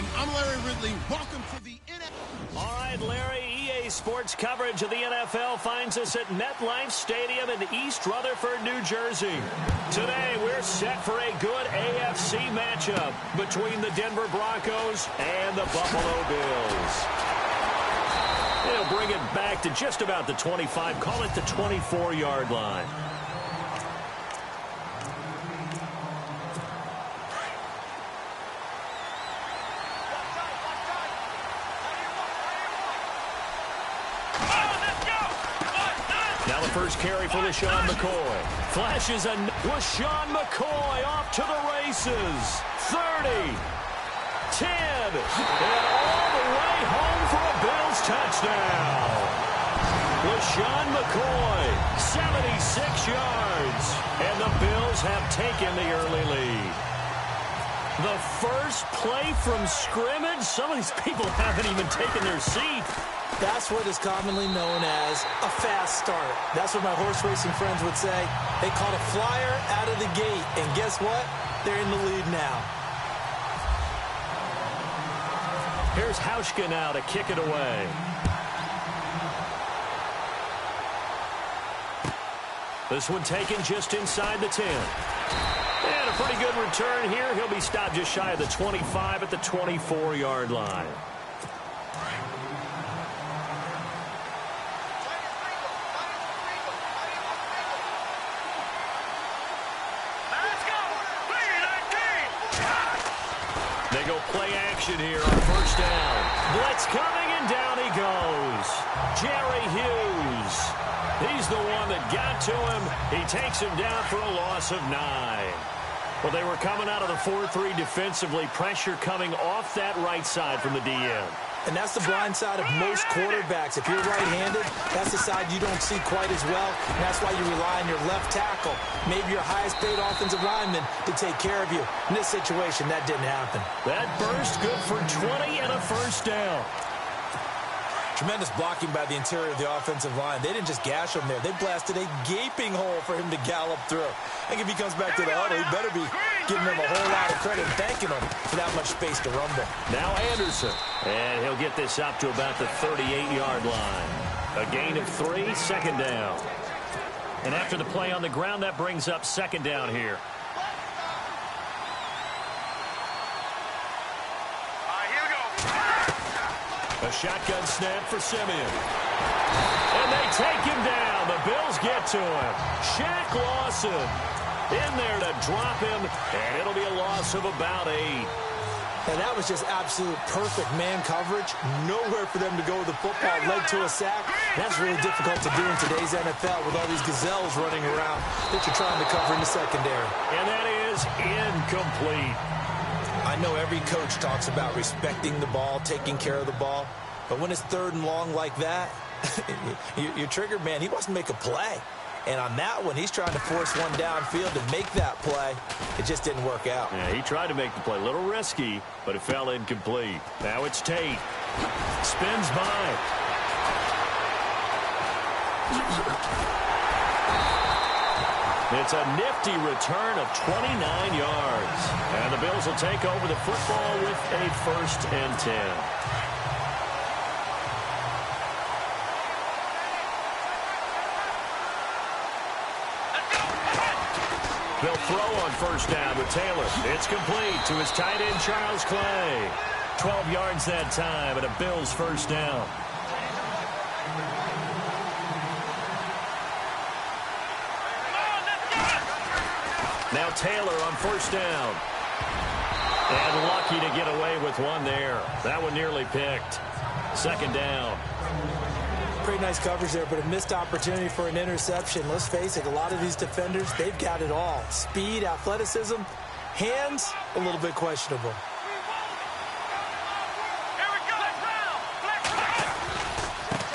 everyone. I'm Larry Ridley. Welcome to the NFL. All right, Larry, EA Sports coverage of the NFL finds us at MetLife Stadium in East Rutherford, New Jersey. Today, we're set for a good AFC matchup between the Denver Broncos and the Buffalo Bills. They'll bring it back to just about the 25, call it the 24-yard line. First carry for LeSean McCoy. Flashes a LeSean McCoy off to the races. 30, 10, and all the way home for a Bills touchdown. LeSean McCoy, 76 yards, and the Bills have taken the early lead. The first play from scrimmage, some of these people haven't even taken their seat. That's what is commonly known as a fast start. That's what my horse racing friends would say. They caught a flyer out of the gate, and guess what? They're in the lead now. Here's Hauschka now to kick it away. This one taken just inside the 10. And a pretty good return here. He'll be stopped just shy of the 25 at the 24-yard line. They go play action here on first down. Blitz coming, and down he goes. Jerry Hughes. He's the one that got to him. He takes him down for a loss of 9. Well, they were coming out of the 4-3 defensively. Pressure coming off that right side from the DN. And that's the blind side of most quarterbacks. If you're right-handed, that's the side you don't see quite as well. And that's why you rely on your left tackle, maybe your highest-paid offensive lineman, to take care of you. In this situation, that didn't happen. That burst good for 20 and a first down. Tremendous blocking by the interior of the offensive line. They didn't just gash him there. They blasted a gaping hole for him to gallop through. I think if he comes back to the huddle, he better be giving them a whole lot of credit and thanking them for that much space to rumble. Now Anderson. And he'll get this up to about the 38-yard line. A gain of 3, second down. And after the play on the ground, that brings up second down here. A shotgun snap for Simeon. And they take him down. The Bills get to him. Shaq Lawson in there to drop him, and it'll be a loss of about 8. And that was just absolute perfect man coverage. Nowhere for them to go with the football. Led to a sack. That's really difficult to do in today's NFL with all these gazelles running around that you're trying to cover in the secondary. And that is incomplete. I know every coach talks about respecting the ball, taking care of the ball, but when it's third and long like that, you're triggered, man. He wants to make a play. And on that one, he's trying to force one downfield to make that play. It just didn't work out. Yeah, he tried to make the play. A little risky, but it fell incomplete. Now it's Tate. Spins by. It's a nifty return of 29 yards. And the Bills will take over the football with a 1st and 10. They'll throw on first down with Taylor. It's complete to his tight end, Charles Clay. 12 yards that time and a Bills first down. Now Taylor on first down. And lucky to get away with one there. That one nearly picked. Second down. Pretty nice coverage there, but a missed opportunity for an interception. Let's face it, a lot of these defenders, they've got it all. Speed, athleticism, hands, a little bit questionable.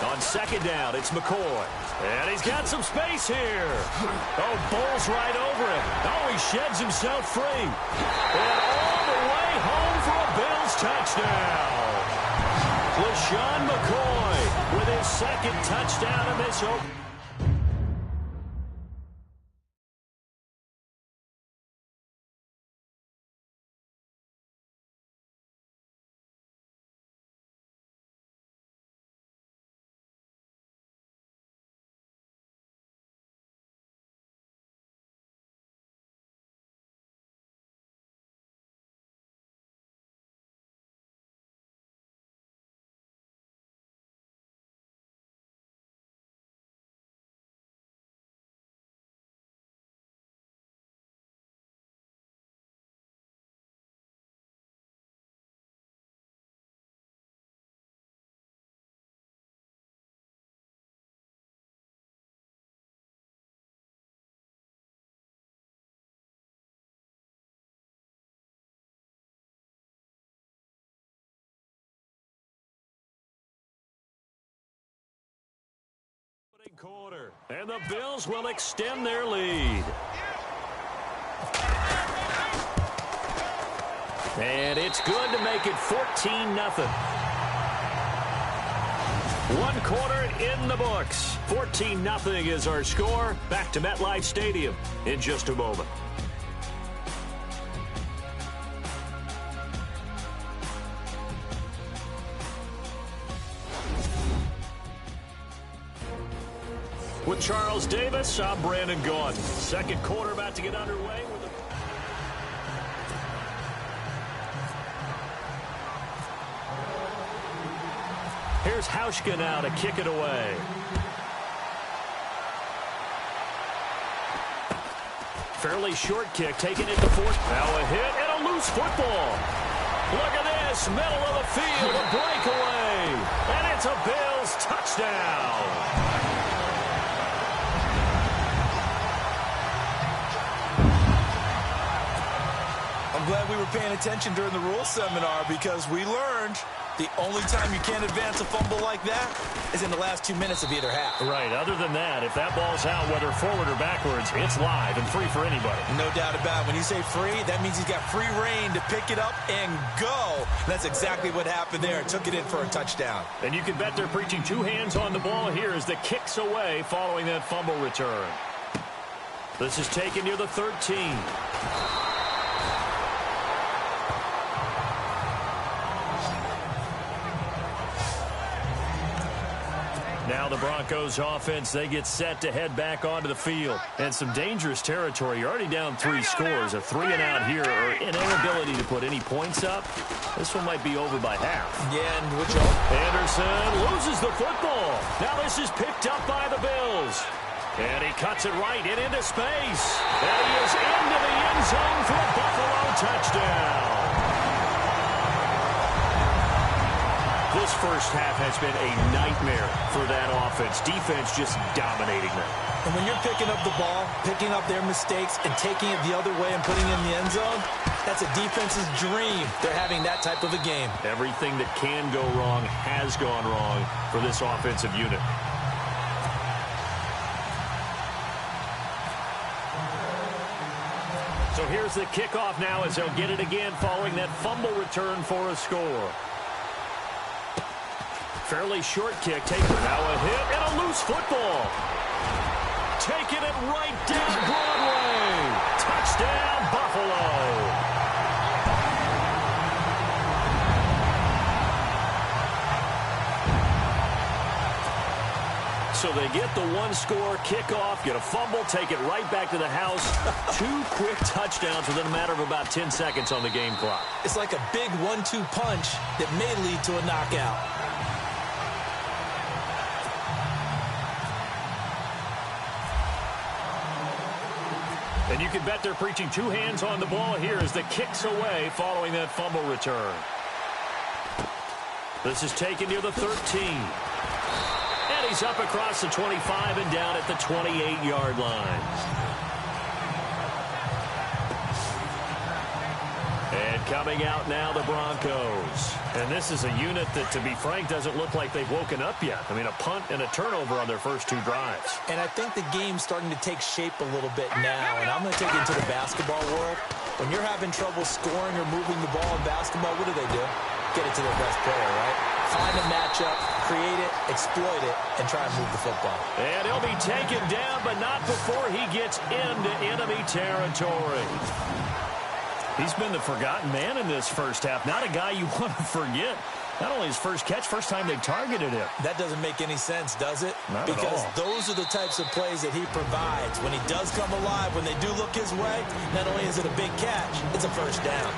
On second down, it's McCoy. And he's got some space here. Oh, bowls right over him. Oh, he sheds himself free. And all the way home for a Bills touchdown. LeSean McCoy with his second touchdown of this opening. quarter, and the Bills will extend their lead. And it's good to make it 14-0. 1 quarter in the books. 14-0 is our score. Back to MetLife Stadium in just a moment. With Charles Davis, I'm Brandon Gaudin. Second quarter about to get underway. Here's Hauschka now to kick it away. Fairly short kick, taking it to fourth. Now a hit and a loose football. Look at this, middle of the field, a breakaway. And it's a Bills touchdown. I'm glad we were paying attention during the rules seminar because we learned the only time you can't advance a fumble like that is in the last 2 minutes of either half. Right. Other than that, if that ball's out, whether forward or backwards, it's live and free for anybody. No doubt about it. When you say free, that means he's got free reign to pick it up and go. And that's exactly what happened there. Took it in for a touchdown. And you can bet they're preaching 2 hands on the ball here as the kick's away following that fumble return. This is taken near the 13. Now the Broncos offense, they get set to head back onto the field. And some dangerous territory. You're already down 3 scores. A 3-and-out here or an inability to put any points up. This one might be over by half. Yeah, and Anderson loses the football. Now this is picked up by the Bills. And he cuts it right and into space. And he is into the end zone for a Buffalo touchdown. This first half has been a nightmare for that offense. Defense just dominating them. And when you're picking up the ball, picking up their mistakes, and taking it the other way and putting it in the end zone, that's a defense's dream. They're having that type of a game. Everything that can go wrong has gone wrong for this offensive unit. So here's the kickoff now as they'll get it again following that fumble return for a score. Fairly short kick, taken now a hit and a loose football. Taking it right down Broadway. Touchdown, Buffalo. So they get the 1-score kickoff, get a fumble, take it right back to the house. 2 quick touchdowns within a matter of about 10 seconds on the game clock. It's like a big 1-2 punch that may lead to a knockout. And you can bet they're preaching 2 hands on the ball here as the kick's away following that fumble return. This is taken near the 13. And he's up across the 25 and down at the 28-yard line. And coming out now, the Broncos. And this is a unit that, to be frank, doesn't look like they've woken up yet. I mean, a punt and a turnover on their first 2 drives. And I think the game's starting to take shape a little bit now. And I'm going to take it into the basketball world. When you're having trouble scoring or moving the ball in basketball, what do? Get it to their best player, right? Find a matchup, create it, exploit it, and try and move the football. And he'll be taken down, but not before he gets into enemy territory. He's been the forgotten man in this first half. Not a guy you want to forget. Not only his first catch, first time they targeted him. That doesn't make any sense, does it? Not at all. Because those are the types of plays that he provides. When he does come alive, when they do look his way, not only is it a big catch, it's a first down.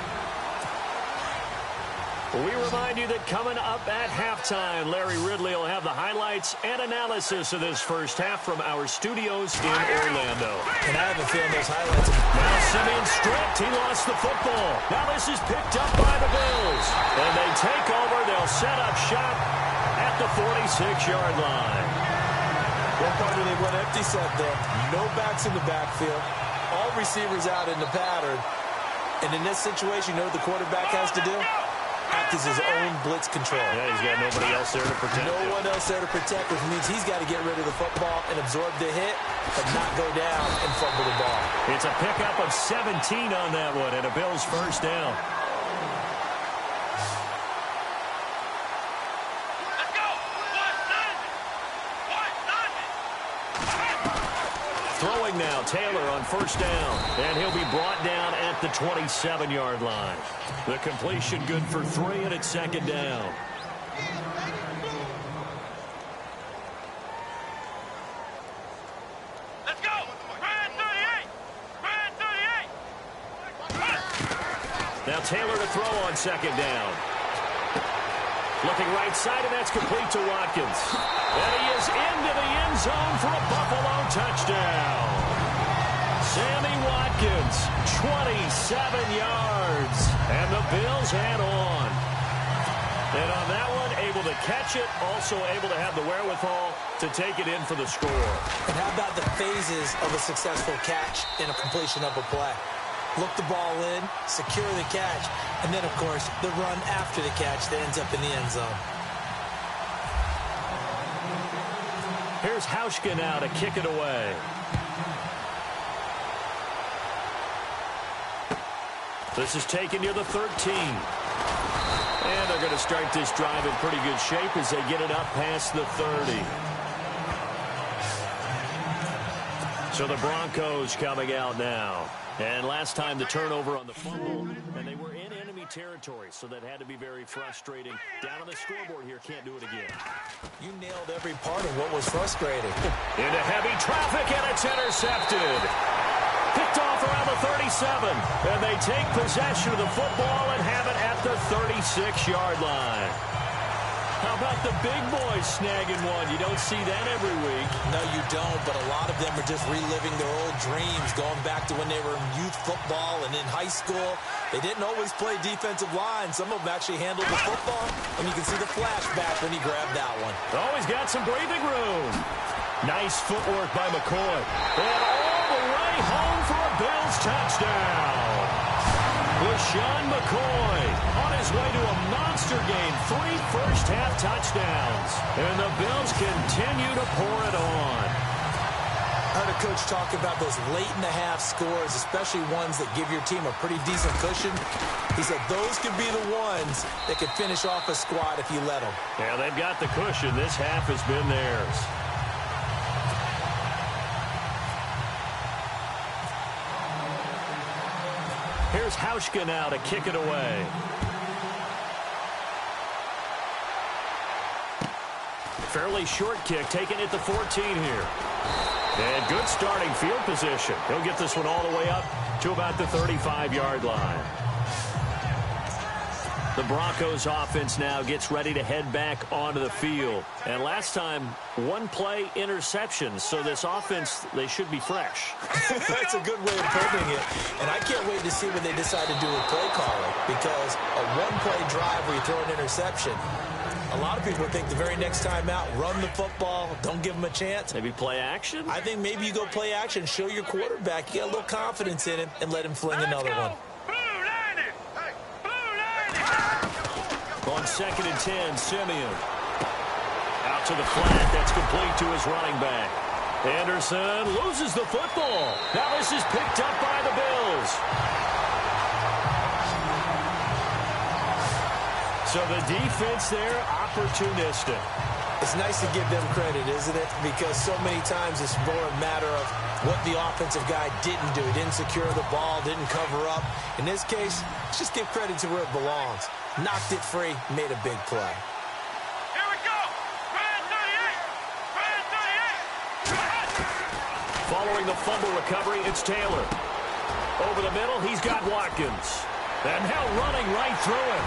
We remind you that coming up at halftime, Larry Ridley will have the highlights and analysis of this first half from our studios in Orlando. And I have a feeling those highlights. Now Simeon stripped. He lost the football. Now this is picked up by the Bills. And they take over. They'll set up shop at the 46-yard line. One part of they went empty set there. No backs in the backfield. All receivers out in the pattern. And in this situation, you know what the quarterback has to do? act as his own blitz control. Yeah, he's got nobody else there to protect him. No one else there to protect, which means he's got to get rid of the football and absorb the hit, but not go down and fumble the ball. It's a pickup of 17 on that one, and a Bills first down. Throwing now, Taylor on first down, and he'll be brought down at the 27-yard line. The completion good for 3, and it's second down. Let's go! Brand 38! Brand 38! Now Taylor to throw on second down. Looking right side, and that's complete to Watkins. And he is into the end zone for a Buffalo touchdown. Sammy Watkins, 27 yards. And the Bills head on. And on that one, able to catch it, also able to have the wherewithal to take it in for the score. And how about the phases of a successful catch and a completion of a play? Look the ball in, secure the catch, and then, of course, the run after the catch that ends up in the end zone. Here's Hauschka now to kick it away. This is taken near the 13. And they're going to start this drive in pretty good shape as they get it up past the 30. So the Broncos coming out now. And last time the turnover on the fumble, and they were in enemy territory, so that had to be very frustrating. Down on the scoreboard here, can't do it again. You nailed every part of what was frustrating. Into heavy traffic, and it's intercepted. Picked off around the 37, and they take possession of the football and have it at the 36-yard line. How about the big boys snagging one? You don't see that every week. No, you don't, but a lot of them are just reliving their old dreams, going back to when they were in youth football and in high school. They didn't always play defensive line. Some of them actually handled the football, and you can see the flashback when he grabbed that one. Always got some breathing room. Nice footwork by McCoy. And all the way home for a Bills touchdown. LeSean McCoy on his way to a monster game. 3 first-half touchdowns. And the Bills continue to pour it on. I heard a coach talk about those late-in-the-half scores, especially ones that give your team a pretty decent cushion. He said those could be the ones that could finish off a squad if you let them. Yeah, they've got the cushion. This half has been theirs. Here's Hauschka now to kick it away. Fairly short kick, taken at the 14 here. And good starting field position. He'll get this one all the way up to about the 35-yard line. The Broncos offense now gets ready to head back onto the field. And last time, 1 play interception. So this offense, they should be fresh. That's a good way of putting it. And I can't wait to see what they decide to do with play calling. Because a 1-play drive where you throw an interception, a lot of people think the very next time out, run the football, don't give them a chance. Maybe play action? I think maybe you go play action, show your quarterback, you get a little confidence in him, and let him fling another one. On 2nd and 10, Simeon. Out to the flat. That's complete to his running back. Anderson loses the football. Now this is picked up by the Bills. So the defense there, opportunistic. It's nice to give them credit, isn't it? Because so many times it's more a matter of what the offensive guy didn't do. Didn't secure the ball, didn't cover up. In this case, let's just give credit to where it belongs. Knocked it free, made a big play. Here we go! Brand 38! Brand 38! Following the fumble recovery, it's Taylor. Over the middle, he's got Watkins. And now running right through him.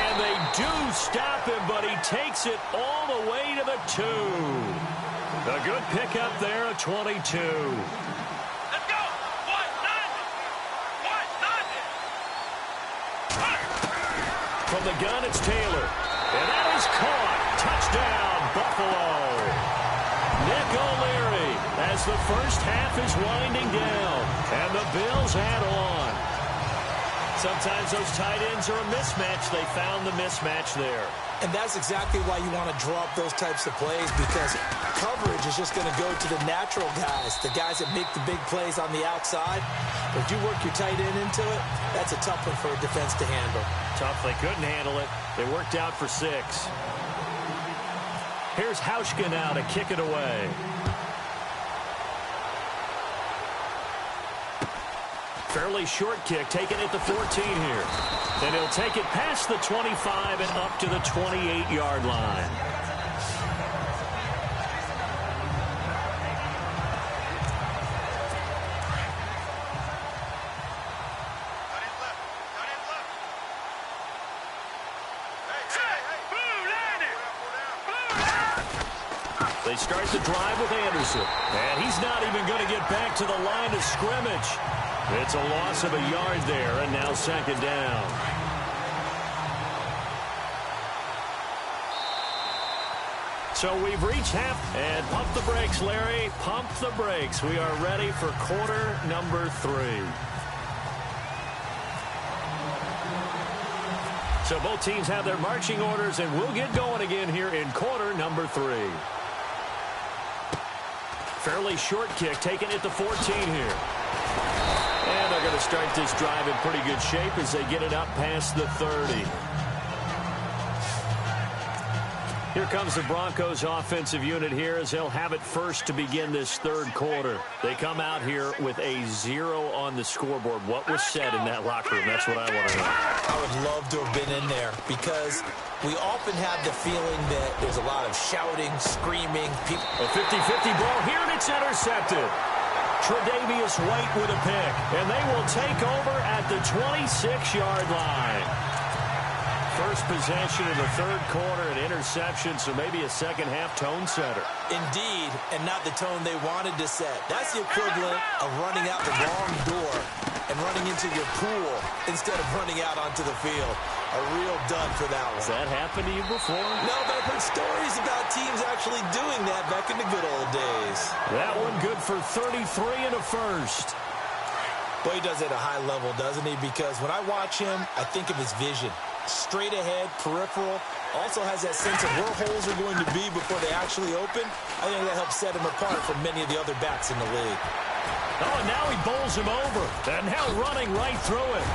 And they do stop him, but he takes it all the way to the 2. A good pickup there at 22. Let's go! From the gun, it's Taylor. And that is caught. Touchdown, Buffalo. Nick O'Leary as the first half is winding down. And the Bills head on. Sometimes those tight ends are a mismatch. They found the mismatch there. And that's exactly why you want to draw up those types of plays, because coverage is just going to go to the natural guys, the guys that make the big plays on the outside. But if you work your tight end into it, that's a tough one for a defense to handle. Tough. They couldn't handle it. They worked out for 6. Here's Hauschka now to kick it away. Fairly short kick, taken at the 14 here. And he'll take it past the 25 and up to the 28-yard line. They start the drive with Anderson. And he's not even going to get back to the line of scrimmage. It's a loss of a yard there, and now second down. So we've reached half. And pump the brakes, Larry. Pump the brakes. We are ready for quarter number 3. So both teams have their marching orders, and we'll get going again here in quarter number 3. Fairly short kick, taken at the 14 here. And they're going to start this drive in pretty good shape as they get it up past the 30. Here comes the Broncos offensive unit here as they'll have it first to begin this third quarter. They come out here with a 0 on the scoreboard. What was said in that locker room? That's what I want to know. I would love to have been in there, because we often have the feeling that there's a lot of shouting, screaming. A 50-50 ball here, and it's intercepted. Tre'Davious White with a pick, and they will take over at the 26-yard line. First possession of the third quarter, an interception, so maybe a second-half tone setter. Indeed, and not the tone they wanted to set. That's the equivalent of running out the wrong door and running into your pool instead of running out onto the field. A real dud for that one. Has that happened to you before? No, but I've heard stories about teams actually doing that back in the good old days. That one good for 33 and a first. Boy, he does it at a high level, doesn't he? Because when I watch him, I think of his vision. Straight ahead, peripheral, also has that sense of where holes are going to be before they actually open. I think that helps set him apart from many of the other backs in the league. Oh, and now he bowls him over. And now running right through it.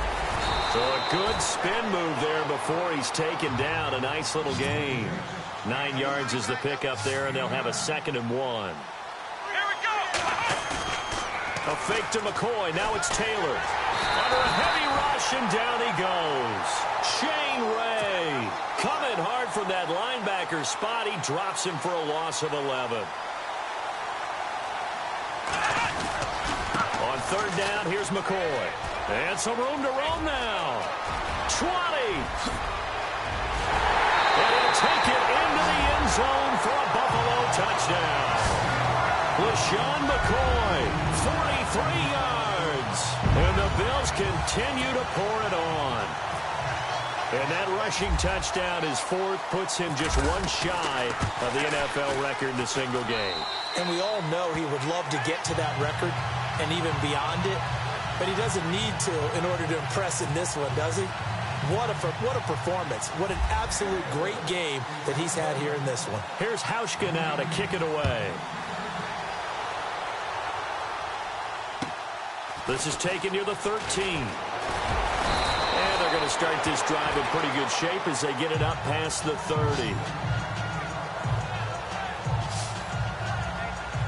So a good spin move there before he's taken down. A nice little gain. 9 yards is the pickup there, and they'll have a 2nd and 1. Here we go. A fake to McCoy. Now it's Taylor. Under a heavy rush, and down he goes. Shane Ray coming hard from that linebacker spot. He drops him for a loss of 11. On third down, here's McCoy. And some room to roam now. 20. And he'll take it into the end zone for a Buffalo touchdown. LeSean McCoy, 43 yards. And the Bills continue to pour it on. And that rushing touchdown is 4th, puts him just one shy of the NFL record in a single game. And we all know he would love to get to that record and even beyond it, but he doesn't need to in order to impress in this one, does he? What a performance. What an absolute great game that he's had here in this one. Here's Hauschka now to kick it away. This is taken near the 13. And they're going to start this drive in pretty good shape as they get it up past the 30.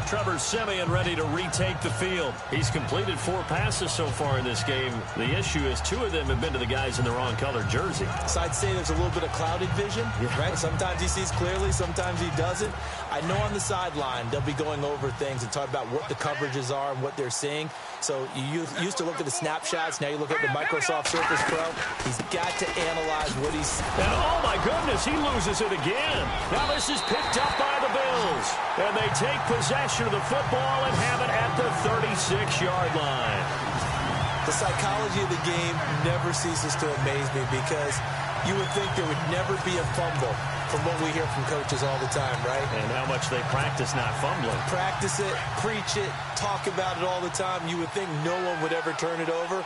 Trevor Siemian ready to retake the field. He's completed 4 passes so far in this game. The issue is 2 of them have been to the guys in the wrong color jersey. So I'd say there's a little bit of clouded vision, right? Sometimes he sees clearly, sometimes he doesn't. I know on the sideline they'll be going over things and talk about what the coverages are and what they're seeing. So you used to look at the snapshots. Now you look at the Microsoft Surface Pro. He's got to analyze what he's... And oh, my goodness, he loses it again. Now this is picked up by the Bills. And they take possession of the football and have it at the 36-yard line. The psychology of the game never ceases to amaze me, because you would think there would never be a fumble from what we hear from coaches all the time, right? And how much they practice not fumbling. Practice it, preach it, talk about it all the time. You would think no one would ever turn it over.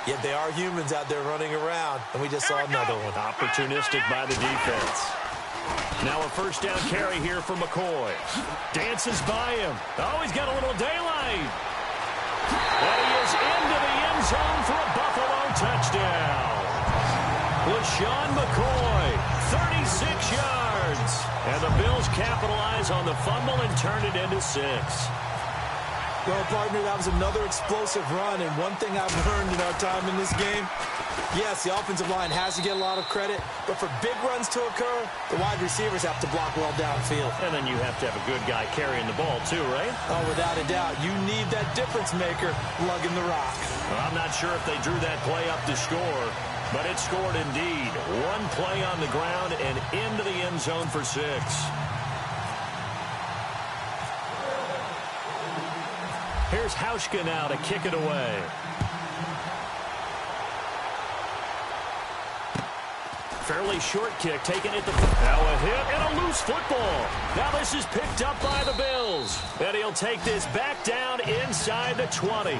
Yet they are humans out there running around, and we just saw another one. Opportunistic by the defense. Now a first down carry here for McCoy. Dances by him. Oh, he's got a little daylight. And he is into the end zone for a Buffalo touchdown. LeSean McCoy, 36 yards. And the Bills capitalize on the fumble and turn it into 6. Well, partner, that was another explosive run, and one thing I've learned in our time in this game, yes, the offensive line has to get a lot of credit, but for big runs to occur, the wide receivers have to block well downfield. And then you have to have a good guy carrying the ball, too, right? Oh, without a doubt. You need that difference maker lugging the rock. Well, I'm not sure if they drew that play up to score, but it scored indeed. One play on the ground and into the end zone for 6. Here's Hauschka now to kick it away. Fairly short kick taken at the... Now a hit and a loose football. Now this is picked up by the Bills. And he'll take this back down inside the 20.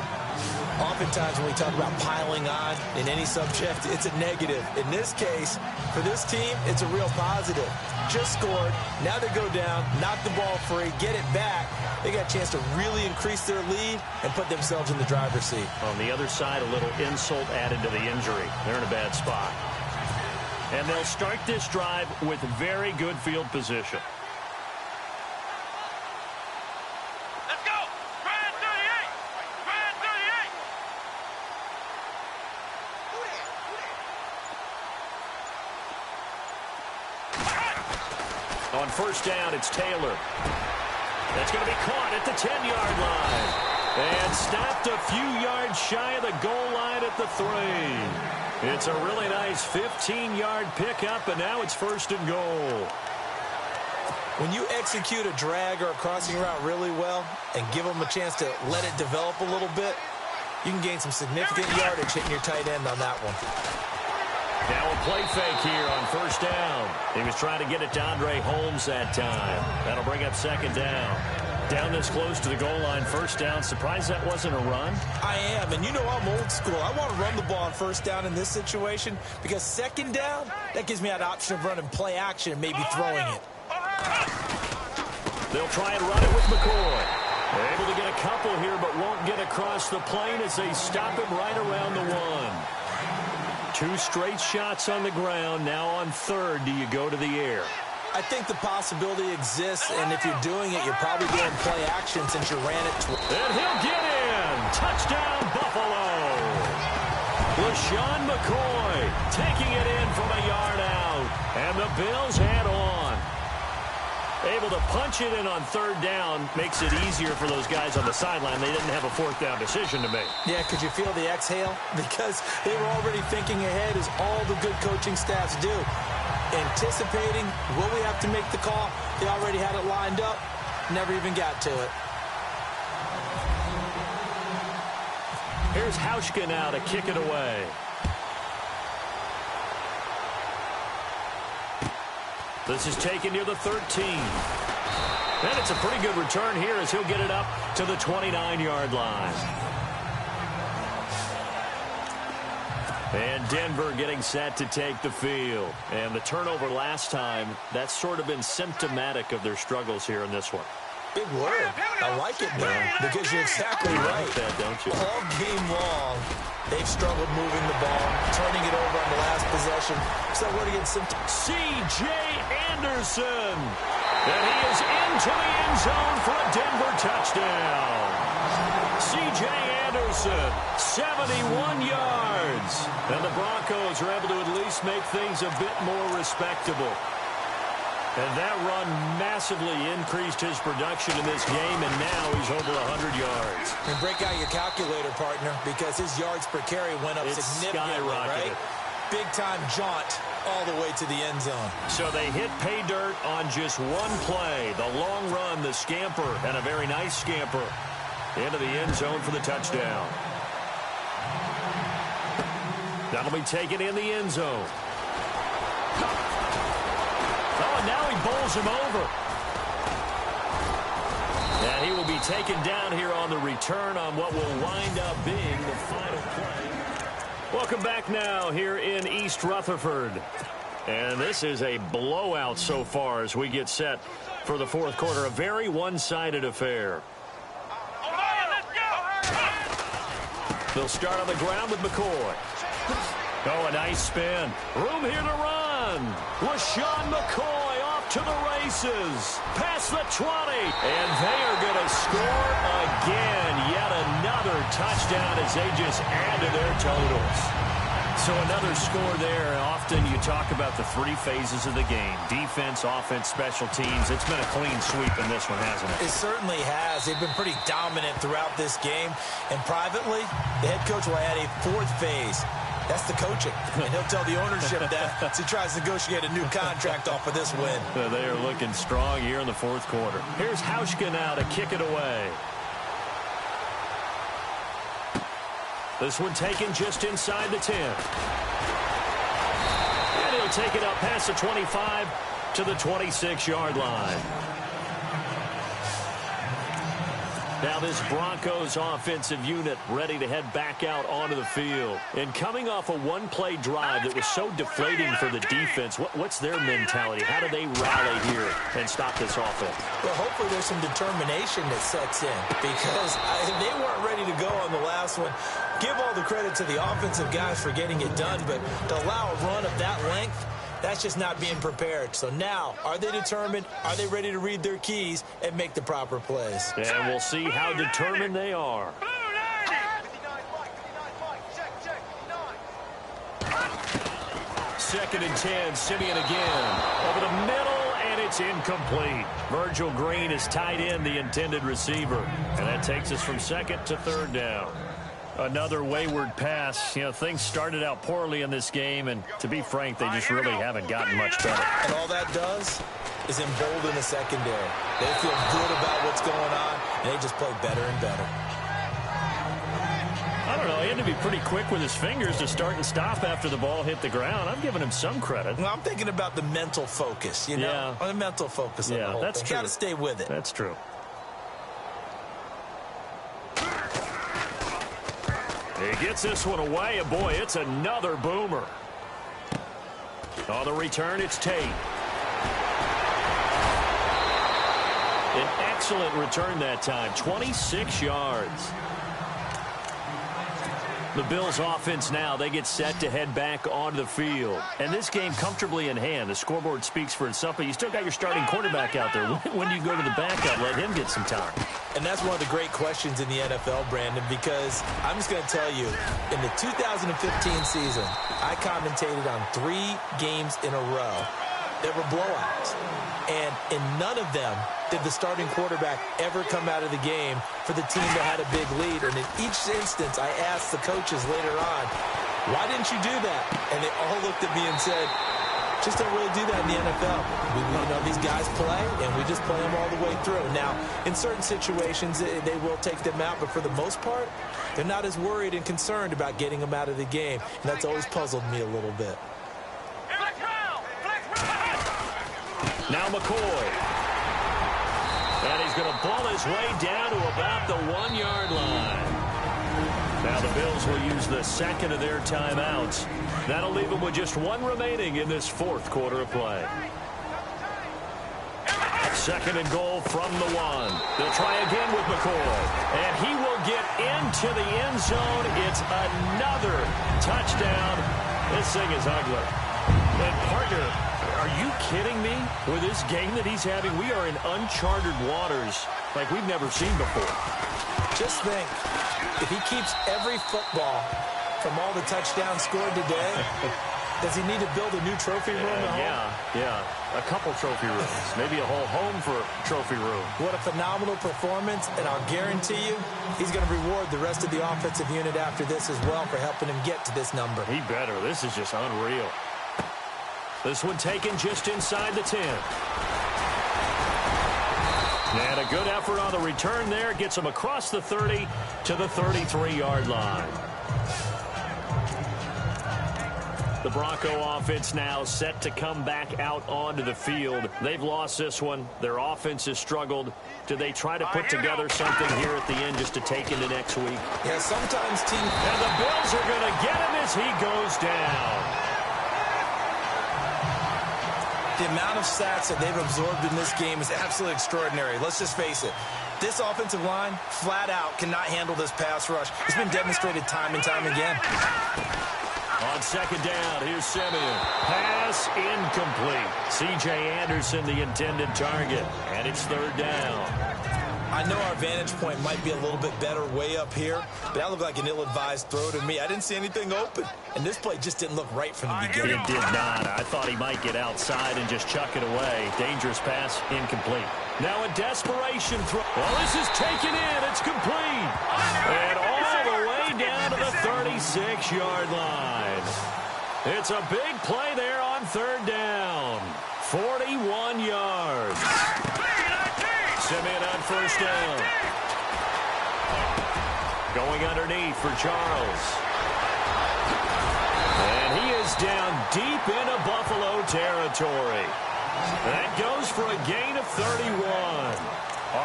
Oftentimes when we talk about piling on in any subject, it's a negative. In this case, for this team, it's a real positive. Just scored. Now they go down, knock the ball free, get it back. They got a chance to really increase their lead and put themselves in the driver's seat. On the other side, a little insult added to the injury. They're in a bad spot. And they'll start this drive with very good field position. Let's go. Try and 38. Try and 38. On first down, it's Taylor. That's going to be caught at the 10-yard line. And stopped a few yards shy of the goal line at the 3. It's a really nice 15-yard pickup, and now it's first and goal. When you execute a drag or a crossing route really well and give them a chance to let it develop a little bit, you can gain some significant yardage hitting your tight end on that one. Now a play fake here on first down. He was trying to get it to Andre Holmes that time. That'll bring up second down. Down this close to the goal line, first down. Surprised that wasn't a run? I am, and you know I'm old school. I want to run the ball on first down in this situation because second down, that gives me that option of running play action and maybe throwing it. They'll try and run it with McCoy. They're able to get a couple here, but won't get across the plane as they stop him right around the 1. 2 straight shots on the ground. Now on third, do you go to the air? I think the possibility exists, and if you're doing it, you're probably doing play action since you ran it. And he'll get in. Touchdown, Buffalo. LeSean McCoy taking it in from a yard out. And the Bills head on. Able to punch it in on third down makes it easier for those guys on the sideline. They didn't have a fourth down decision to make. Yeah, could you feel the exhale? Because they were already thinking ahead, as all the good coaching staffs do. Anticipating, will we have to make the call? They already had it lined up, never even got to it. Here's Hauschka now to kick it away. This is taken near the 13. And it's a pretty good return here as he'll get it up to the 29-yard line. And Denver getting set to take the field. And the turnover last time, that's sort of been symptomatic of their struggles here in this one. Big word. I like it, man, because you're exactly right. You like that, don't you? All game long, they've struggled moving the ball, turning it over on the last possession. So we're going to get some... C.J. Anderson. And he is into the end zone for a Denver touchdown. C.J. Anderson, 71 yards. And the Broncos are able to at least make things a bit more respectable. And that run massively increased his production in this game, and now he's over 100 yards. And break out your calculator, partner, because his yards per carry went up significantly, right? Big-time jaunt all the way to the end zone. So they hit pay dirt on just one play. The long run, the scamper, and a very nice scamper into the end zone for the touchdown. That'll be taken in the end zone. Oh, and now he bowls him over. And he will be taken down here on the return on what will wind up being the final play. Welcome back now here in East Rutherford. And this is a blowout so far as we get set for the fourth quarter. A very one-sided affair. They'll start on the ground with McCoy. Oh, a nice spin. Room here to run. LeSean McCoy off to the races. Past the 20. And they are going to score again. Yet another touchdown as they just add to their totals. So another score there. Often you talk about the three phases of the game. Defense, offense, special teams. It's been a clean sweep in this one, hasn't it? It certainly has. They've been pretty dominant throughout this game. And privately, the head coach will add a fourth phase. That's the coaching. And he'll tell the ownership that as he tries to negotiate a new contract off of this win. They are looking strong here in the fourth quarter. Here's Hauschka now to kick it away. This one taken just inside the 10. And he'll take it up past the 25 to the 26-yard line. Now this Broncos offensive unit ready to head back out onto the field. And coming off a one-play drive that was so deflating for the defense, what's their mentality? How do they rally here and stop this offense? Well, hopefully there's some determination that sets in because they weren't ready to go on the last one. Give all the credit to the offensive guys for getting it done, but to allow a run of that length, that's just not being prepared. So now, are they determined? Are they ready to read their keys and make the proper plays? And we'll see how determined they are. Second and 10, Simeon again. Over the middle, and it's incomplete. Virgil Green is tied in, the intended receiver. And that takes us from second to third down. Another wayward pass. You know, things started out poorly in this game, and to be frank, they just really haven't gotten much better. And all that does is embolden the secondary. They feel good about what's going on, and they just play better and better. I don't know. He had to be pretty quick with his fingers to start and stop after the ball hit the ground. I'm giving him some credit. Well, I'm thinking about the mental focus, you know? Yeah. The mental focus of the whole that's thing. true. Got to stay with it. That's true. He gets this one away, and boy, it's another boomer. On the return, it's Tate. An excellent return that time, 26 yards. The Bills offense now, they get set to head back onto the field. And this game comfortably in hand. The scoreboard speaks for itself, but you still got your starting quarterback out there. When do you go to the backup? Let him get some time. And that's one of the great questions in the NFL, Brandon, because I'm just going to tell you, in the 2015 season, I commentated on 3 games in a row that were blowouts. And in none of them did the starting quarterback ever come out of the game for the team that had a big lead. And in each instance, I asked the coaches later on, why didn't you do that? And they all looked at me and said, just don't really do that in the NFL. You know, these guys play, and we just play them all the way through. Now, in certain situations, they will take them out, but for the most part, they're not as worried and concerned about getting them out of the game. And that's always puzzled me a little bit. Now McCoy. And he's going to ball his way down to about the 1-yard line. Now the Bills will use the second of their timeouts. That'll leave them with just 1 remaining in this fourth quarter of play. Second and goal from the 1. They'll try again with McCoy. And he will get into the end zone. It's another touchdown. This thing is ugly. And partner, are you kidding me? With this game that he's having, we are in uncharted waters like we've never seen before. Just think, if he keeps every football from all the touchdowns scored today, does he need to build a new trophy room at home? Yeah. A couple trophy rooms. Maybe a whole home for trophy room. What a phenomenal performance, and I'll guarantee you he's going to reward the rest of the offensive unit after this as well for helping him get to this number. He better. This is just unreal. This one taken just inside the 10. And a good effort on the return there. Gets him across the 30 to the 33-yard line. The Bronco offense now set to come back out onto the field. They've lost this one. Their offense has struggled. Do they try to put together something here at the end just to take into next week? Yeah, sometimes teams... And the Bills are going to get him as he goes down. The amount of sacks that they've absorbed in this game is absolutely extraordinary. Let's just face it. This offensive line, flat out, cannot handle this pass rush. It's been demonstrated time and time again. On second down, here's Simeon. Pass incomplete. C.J. Anderson, the intended target. And it's third down. I know our vantage point might be a little bit better way up here, but that looked like an ill-advised throw to me. I didn't see anything open, and this play just didn't look right from the beginning. It did not. I thought he might get outside and just chuck it away. Dangerous pass, incomplete. Now a desperation throw. Well, this is taken in. It's complete. And all the way down to the 36-yard line. It's a big play there on third down. 41 yards. Simeon on first down. Going underneath for Charles. And he is down deep into Buffalo territory. That goes for a gain of 31.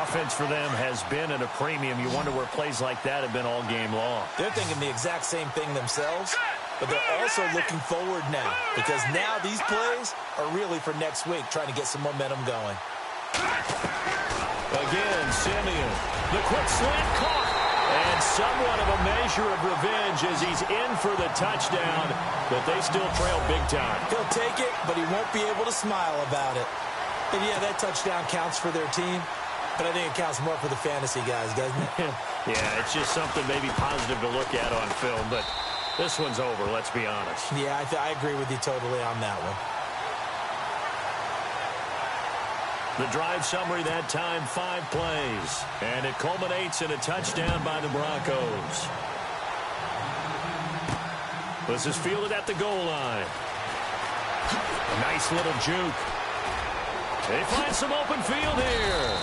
Offense for them has been at a premium. You wonder where plays like that have been all game long. They're thinking the exact same thing themselves, but they're also looking forward now because now these plays are really for next week, trying to get some momentum going. Again, Simeon. The quick slant caught. And somewhat of a measure of revenge as he's in for the touchdown, but they still trail big time. He'll take it, but he won't be able to smile about it. And yeah, that touchdown counts for their team, but I think it counts more for the fantasy guys, doesn't it? Yeah, it's just something maybe positive to look at on film, but this one's over, let's be honest. Yeah, I agree with you totally on that one. The drive summary that time, 5 plays. And it culminates in a touchdown by the Broncos. This is fielded at the goal line. A nice little juke. They find some open field here.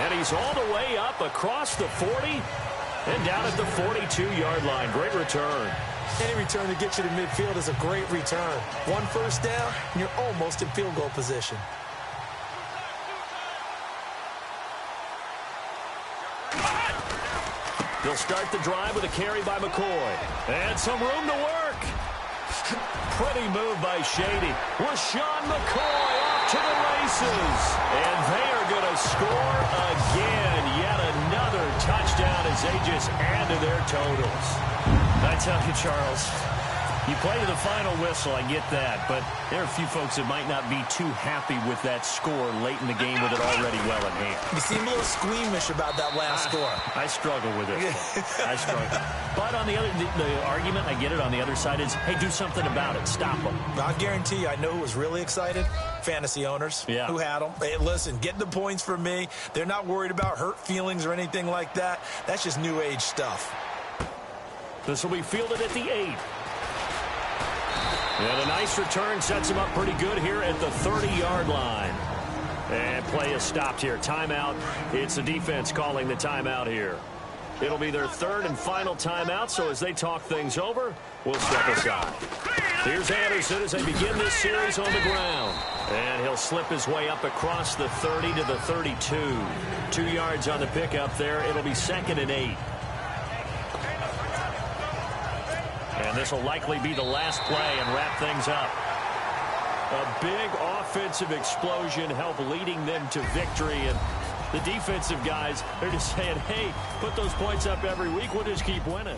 And he's all the way up across the 40 and down at the 42-yard line. Great return. Any return that gets you to midfield is a great return. One first down, and you're almost in field goal position. They'll start the drive with a carry by McCoy. And some room to work. Pretty move by Shady. LeSean McCoy off to the races. And they are going to score again. Yet another touchdown as they just add to their totals. I tell you, Charles, you play to the final whistle, I get that, but there are a few folks that might not be too happy with that score late in the game with it already well in hand. You seem a little squeamish about that last score. I struggle with it. I struggle. But on the other, the argument, I get it, on the other side is, hey, do something about it. Stop them. I guarantee you, I know who was really excited. Fantasy owners who had them. Hey, listen, get the points for me. They're not worried about hurt feelings or anything like that. That's just new age stuff. This will be fielded at the 8. And a nice return sets him up pretty good here at the 30-yard line. And play is stopped here. Timeout. It's the defense calling the timeout here. It'll be their third and final timeout, so as they talk things over, we'll step aside. Here's Anderson as they begin this series on the ground. And he'll slip his way up across the 30 to the 32. 2 yards on the pickup there. It'll be 2nd and 8. And this will likely be the last play and wrap things up. A big offensive explosion helped leading them to victory. And the defensive guys, they're just saying, hey, put those points up every week. We'll just keep winning.